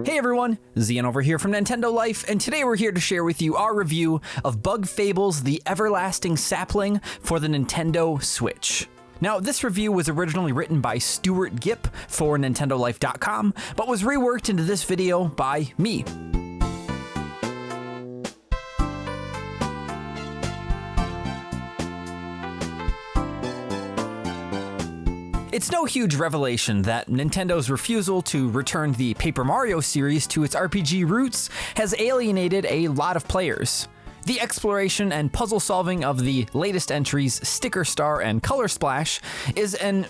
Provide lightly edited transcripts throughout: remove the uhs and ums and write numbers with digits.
Hey everyone, Zian over here from Nintendo Life, and today we're here to share with you our review of Bug Fables: The Everlasting Sapling for the Nintendo Switch. Now, this review was originally written by Stuart Gipp for NintendoLife.com, but was reworked into this video by me. It's no huge revelation that Nintendo's refusal to return the Paper Mario series to its RPG roots has alienated a lot of players. The exploration and puzzle solving of the latest entries, Sticker Star and Color Splash, is an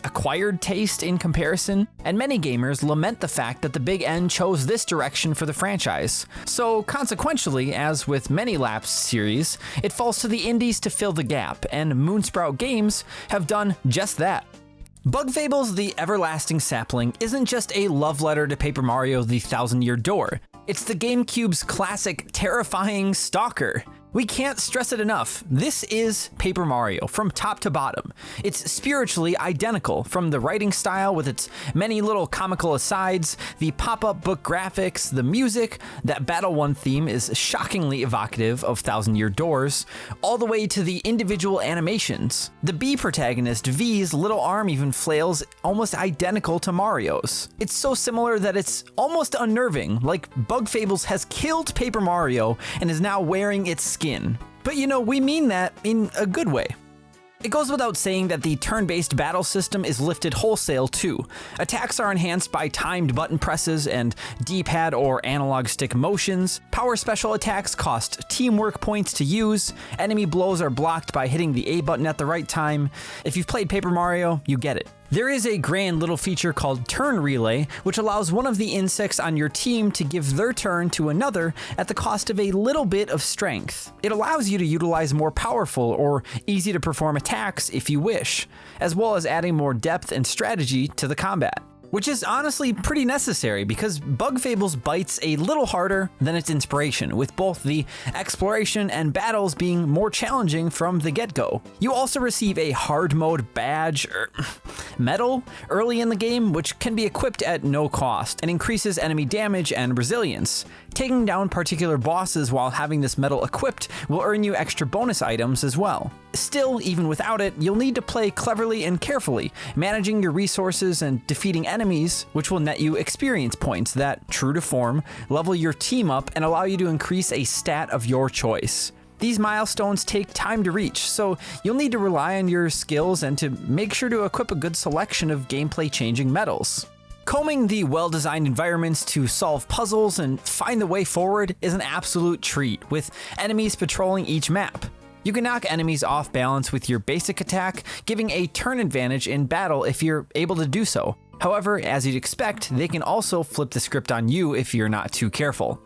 acquired taste in comparison, and many gamers lament the fact that the Big N chose this direction for the franchise. So consequentially, as with many lapsed series, it falls to the indies to fill the gap, and Moonsprout Games have done just that. Bug Fables: The Everlasting Sapling isn't just a love letter to Paper Mario: The Thousand-Year Door. It's the GameCube's classic terrifying stalker. We can't stress it enough. This is Paper Mario from top to bottom. It's spiritually identical, from the writing style with its many little comical asides, the pop-up book graphics, the music. That Battle 1 theme is shockingly evocative of Thousand-Year Doors, all the way to the individual animations. The B protagonist, V's little arm even flails almost identical to Mario's. It's so similar that it's almost unnerving, like Bug Fables has killed Paper Mario and is now wearing its skin. But you know, we mean that in a good way. It goes without saying that the turn-based battle system is lifted wholesale too. Attacks are enhanced by timed button presses and D-pad or analog stick motions. Power special attacks cost teamwork points to use. Enemy blows are blocked by hitting the A button at the right time. If you've played Paper Mario, you get it. There is a grand little feature called Turn Relay, which allows one of the insects on your team to give their turn to another at the cost of a little bit of strength. It allows you to utilize more powerful or easy to perform attacks if you wish, as well as adding more depth and strategy to the combat. Which is honestly pretty necessary because Bug Fables bites a little harder than its inspiration, with both the exploration and battles being more challenging from the get-go. You also receive a hard mode badge, medal, early in the game, which can be equipped at no cost and increases enemy damage and resilience. Taking down particular bosses while having this medal equipped will earn you extra bonus items as well. Still, even without it, you'll need to play cleverly and carefully, managing your resources and defeating enemies, which will net you experience points that, true to form, level your team up and allow you to increase a stat of your choice. These milestones take time to reach, so you'll need to rely on your skills and to make sure to equip a good selection of gameplay-changing medals. Combing the well-designed environments to solve puzzles and find the way forward is an absolute treat, with enemies patrolling each map. You can knock enemies off balance with your basic attack, giving a turn advantage in battle if you're able to do so. However, as you'd expect, they can also flip the script on you if you're not too careful.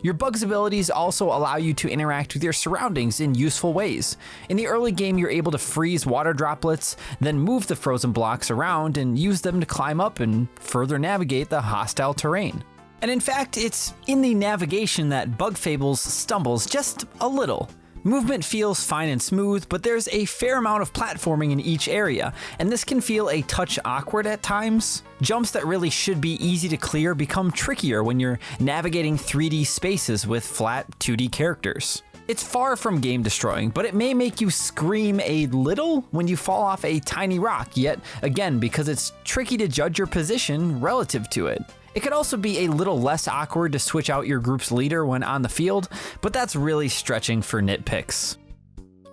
Your Bug's abilities also allow you to interact with your surroundings in useful ways. In the early game, you're able to freeze water droplets, then move the frozen blocks around and use them to climb up and further navigate the hostile terrain. And in fact, it's in the navigation that Bug Fables stumbles just a little. Movement feels fine and smooth, but there's a fair amount of platforming in each area, and this can feel a touch awkward at times. Jumps that really should be easy to clear become trickier when you're navigating 3D spaces with flat 2D characters. It's far from game destroying, but it may make you scream a little when you fall off a tiny rock, yet again, because it's tricky to judge your position relative to it. It could also be a little less awkward to switch out your group's leader when on the field, but that's really stretching for nitpicks.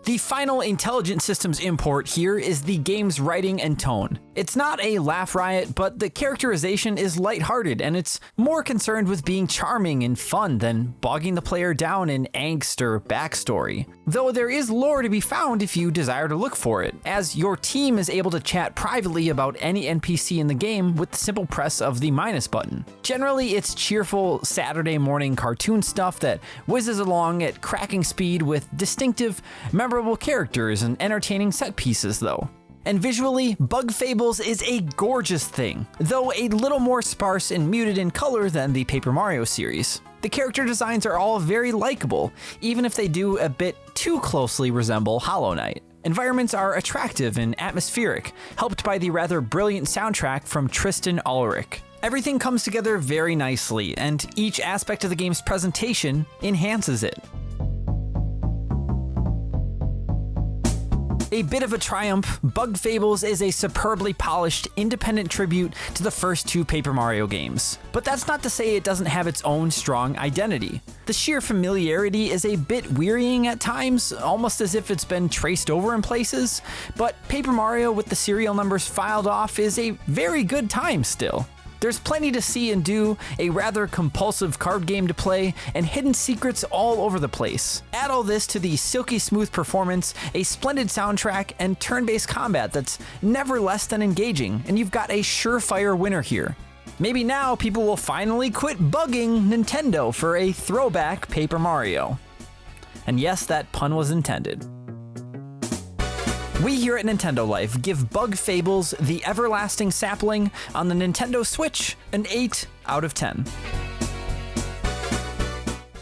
The final intelligent systems import here is the game's writing and tone. It's not a laugh riot, but the characterization is lighthearted and it's more concerned with being charming and fun than bogging the player down in angst or backstory. Though there is lore to be found if you desire to look for it, as your team is able to chat privately about any NPC in the game with the simple press of the minus button. Generally, it's cheerful Saturday morning cartoon stuff that whizzes along at cracking speed with distinctive, memorable characters and entertaining set pieces though. And visually, Bug Fables is a gorgeous thing, though a little more sparse and muted in color than the Paper Mario series. The character designs are all very likable, even if they do a bit too closely resemble Hollow Knight. Environments are attractive and atmospheric, helped by the rather brilliant soundtrack from Tristan Ulrich. Everything comes together very nicely, and each aspect of the game's presentation enhances it. A bit of a triumph, Bug Fables is a superbly polished, independent tribute to the first two Paper Mario games. But that's not to say it doesn't have its own strong identity. The sheer familiarity is a bit wearying at times, almost as if it's been traced over in places, but Paper Mario with the serial numbers filed off is a very good time still. There's plenty to see and do, a rather compulsive card game to play, and hidden secrets all over the place. Add all this to the silky smooth performance, a splendid soundtrack, and turn-based combat that's never less than engaging, and you've got a surefire winner here. Maybe now people will finally quit bugging Nintendo for a throwback Paper Mario. And yes, that pun was intended. We here at Nintendo Life give Bug Fables the Everlasting Sapling on the Nintendo Switch an 8 out of 10.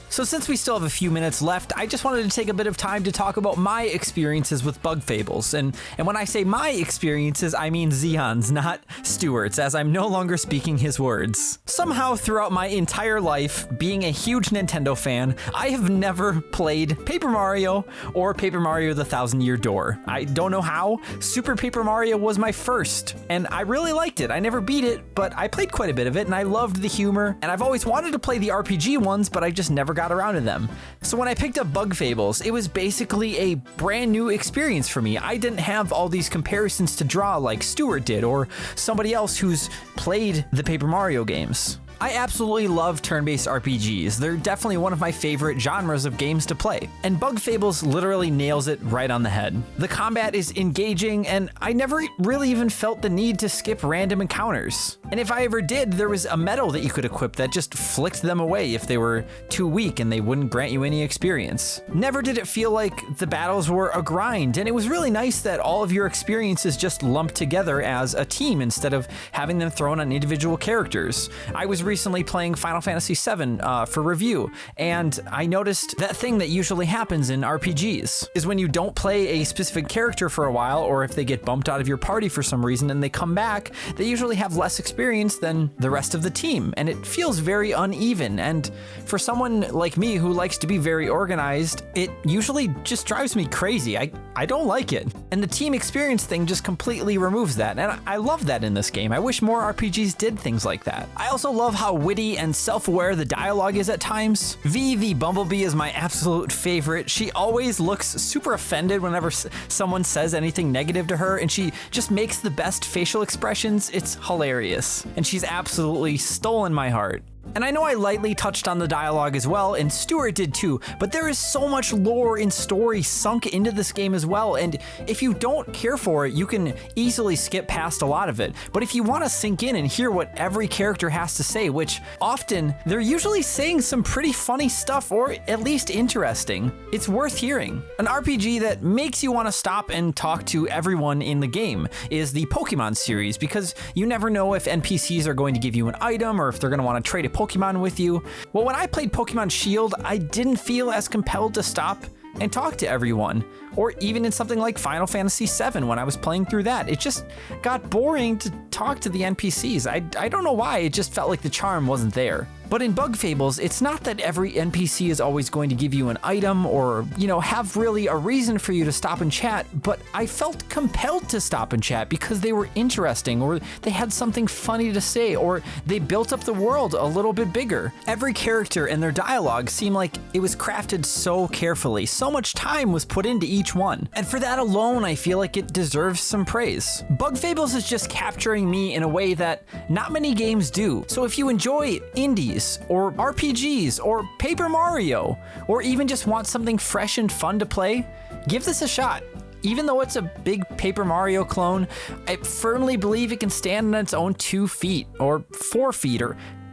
So since we still have a few minutes left, I just wanted to take a bit of time to talk about my experiences with Bug Fables. And when I say my experiences, I mean Xeon's, not Stuart's, as I'm no longer speaking his words. Somehow throughout my entire life, being a huge Nintendo fan, I have never played Paper Mario or Paper Mario the Thousand Year Door. I don't know how. Super Paper Mario was my first, and I really liked it. I never beat it, but I played quite a bit of it, and I loved the humor, and I've always wanted to play the RPG ones, but I just never got around to them. So when I picked up Bug Fables, it was basically a brand new experience for me. I didn't have all these comparisons to draw like Stuart did, or somebody else who's played the Paper Mario games. I absolutely love turn-based RPGs. They're definitely one of my favorite genres of games to play, and Bug Fables literally nails it right on the head. The combat is engaging, and I never really even felt the need to skip random encounters. And if I ever did, there was a medal that you could equip that just flicked them away if they were too weak and they wouldn't grant you any experience. Never did it feel like the battles were a grind, and it was really nice that all of your experiences just lumped together as a team instead of having them thrown on individual characters. I was recently playing Final Fantasy VII for review, and I noticed that thing that usually happens in RPGs is when you don't play a specific character for a while, or if they get bumped out of your party for some reason and they come back, they usually have less experience than the rest of the team, and it feels very uneven. And for someone like me who likes to be very organized, it usually just drives me crazy. I don't like it. And the team experience thing just completely removes that, and I love that in this game. I wish more RPGs did things like that. I also love how witty and self-aware the dialogue is at times. V the Bumblebee is my absolute favorite. She always looks super offended whenever someone says anything negative to her, and she just makes the best facial expressions. It's hilarious, and she's absolutely stolen my heart. And I know I lightly touched on the dialogue as well, and Stuart did too, but there is so much lore and story sunk into this game as well, and if you don't care for it, you can easily skip past a lot of it. But if you want to sink in and hear what every character has to say, which often they're usually saying some pretty funny stuff, or at least interesting, it's worth hearing. An RPG that makes you want to stop and talk to everyone in the game is the Pokemon series, because you never know if NPCs are going to give you an item or if they're going to want to trade a Pokemon with you. Well, when I played Pokemon Shield, I didn't feel as compelled to stop and talk to everyone, or even in something like Final Fantasy VII when I was playing through that. It just got boring to talk to the NPCs. I don't know why, it just felt like the charm wasn't there. But in Bug Fables, it's not that every NPC is always going to give you an item or, have really a reason for you to stop and chat, but I felt compelled to stop and chat because they were interesting, or they had something funny to say, or they built up the world a little bit bigger. Every character and their dialogue seemed like it was crafted so carefully. So much time was put into each one. And for that alone, I feel like it deserves some praise. Bug Fables is just capturing me in a way that not many games do. So if you enjoy indies, or RPGs, or Paper Mario, or even just want something fresh and fun to play, give this a shot. Even though it's a big Paper Mario clone, I firmly believe it can stand on its own 2 feet, or 4 feet,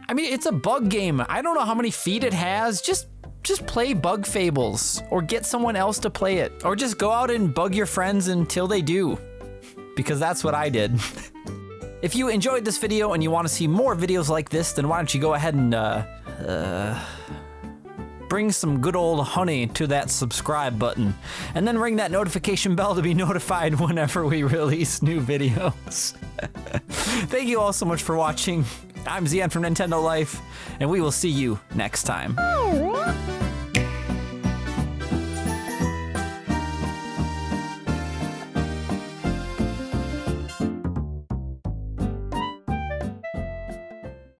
it's a bug game. I don't know how many feet it has. Just play Bug Fables, or get someone else to play it, or just go out and bug your friends until they do, because that's what I did. If you enjoyed this video and you want to see more videos like this, then why don't you go ahead and bring some good old honey to that subscribe button, and then ring that notification bell to be notified whenever we release new videos. Thank you all so much for watching. I'm Zian from Nintendo Life, and we will see you next time.